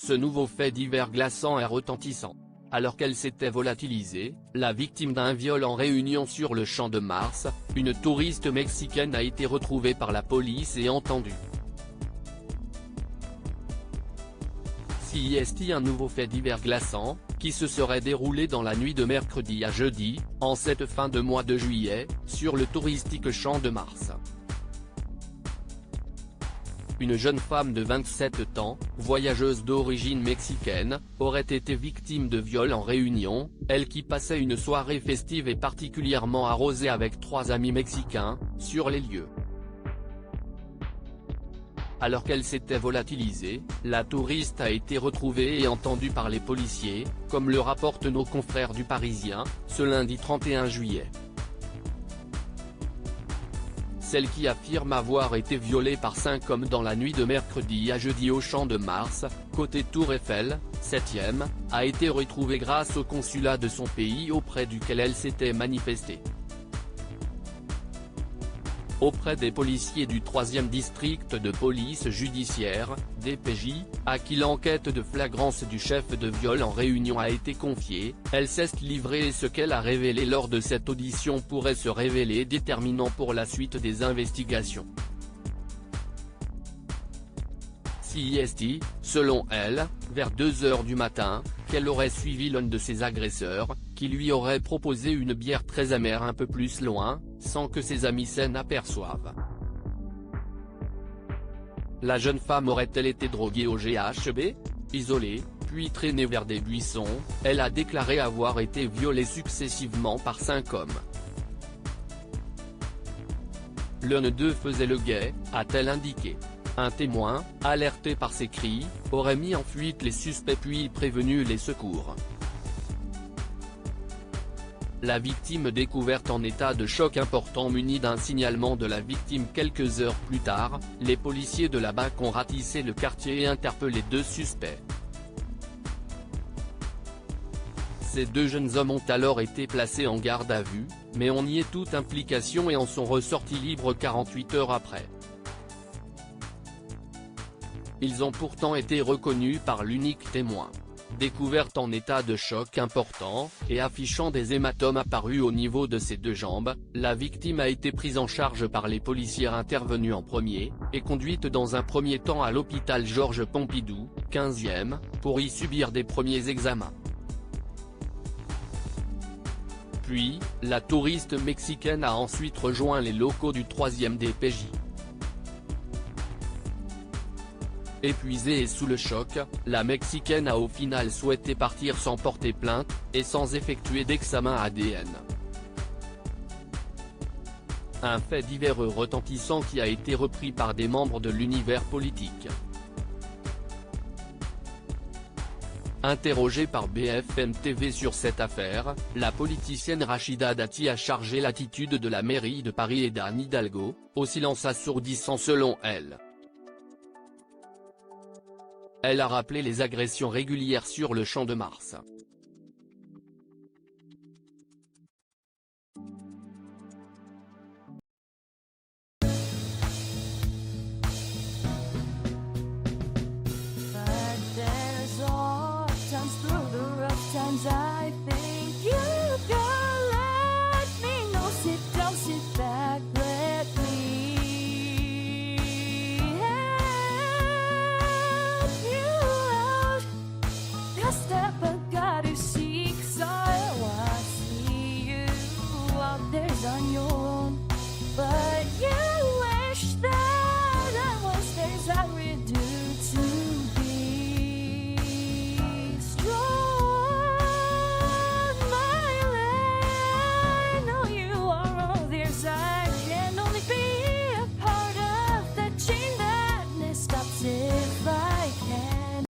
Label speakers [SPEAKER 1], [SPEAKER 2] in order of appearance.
[SPEAKER 1] Ce nouveau fait divers glaçant est retentissant. Alors qu'elle s'était volatilisée, la victime d'un viol en Réunion sur le Champ de Mars, une touriste mexicaine a été retrouvée par la police et entendue. CIST un nouveau fait divers glaçant, qui se serait déroulé dans la nuit de mercredi à jeudi, en cette fin de mois de juillet, sur le touristique Champ de Mars. Une jeune femme de 27 ans, voyageuse d'origine mexicaine, aurait été victime de viol en Réunion, elle qui passait une soirée festive et particulièrement arrosée avec 3 amis mexicains, sur les lieux. Alors qu'elle s'était volatilisée, la touriste a été retrouvée et entendue par les policiers, comme le rapportent nos confrères du Parisien, ce lundi 31 juillet. Celle qui affirme avoir été violée par 5 hommes dans la nuit de mercredi à jeudi au Champ de Mars, côté Tour Eiffel, 7e, a été retrouvée grâce au consulat de son pays auprès duquel elle s'était manifestée. Auprès des policiers du 3e district de police judiciaire, DPJ, à qui l'enquête de flagrance du chef de viol en Réunion a été confiée, elle s'est livrée et ce qu'elle a révélé lors de cette audition pourrait se révéler déterminant pour la suite des investigations. CIST, selon elle, vers 2 h du matin, qu'elle aurait suivi l'un de ses agresseurs, qui lui aurait proposé une bière très amère un peu plus loin, sans que ses amis s'en aperçoivent. La jeune femme aurait-elle été droguée au GHB, isolée, puis traînée vers des buissons? Elle a déclaré avoir été violée successivement par 5 hommes. L'un d'eux faisait le guet, a-t-elle indiqué. Un témoin, alerté par ces cris, aurait mis en fuite les suspects puis prévenu les secours. La victime découverte en état de choc important munie d'un signalement de la victime quelques heures plus tard, les policiers de la BAC ont ratissé le quartier et interpellé 2 suspects. Ces 2 jeunes hommes ont alors été placés en garde à vue, mais ont nié toute implication et en sont ressortis libres 48 heures après. Ils ont pourtant été reconnus par l'unique témoin. Découverte en état de choc important, et affichant des hématomes apparus au niveau de ses 2 jambes, la victime a été prise en charge par les policiers intervenus en premier, et conduite dans un premier temps à l'hôpital Georges Pompidou, 15e, pour y subir des premiers examens. Puis, la touriste mexicaine a ensuite rejoint les locaux du 3e DPJ. Épuisée et sous le choc, la Mexicaine a au final souhaité partir sans porter plainte, et sans effectuer d'examen ADN. Un fait divers retentissant qui a été repris par des membres de l'univers politique. Interrogée par BFM TV sur cette affaire, la politicienne Rachida Dati a chargé l'attitude de la mairie de Paris et d'Anne Hidalgo, au silence assourdissant selon elle. Elle a rappelé les agressions régulières sur le Champ de Mars.
[SPEAKER 2] But there's all times through the rough times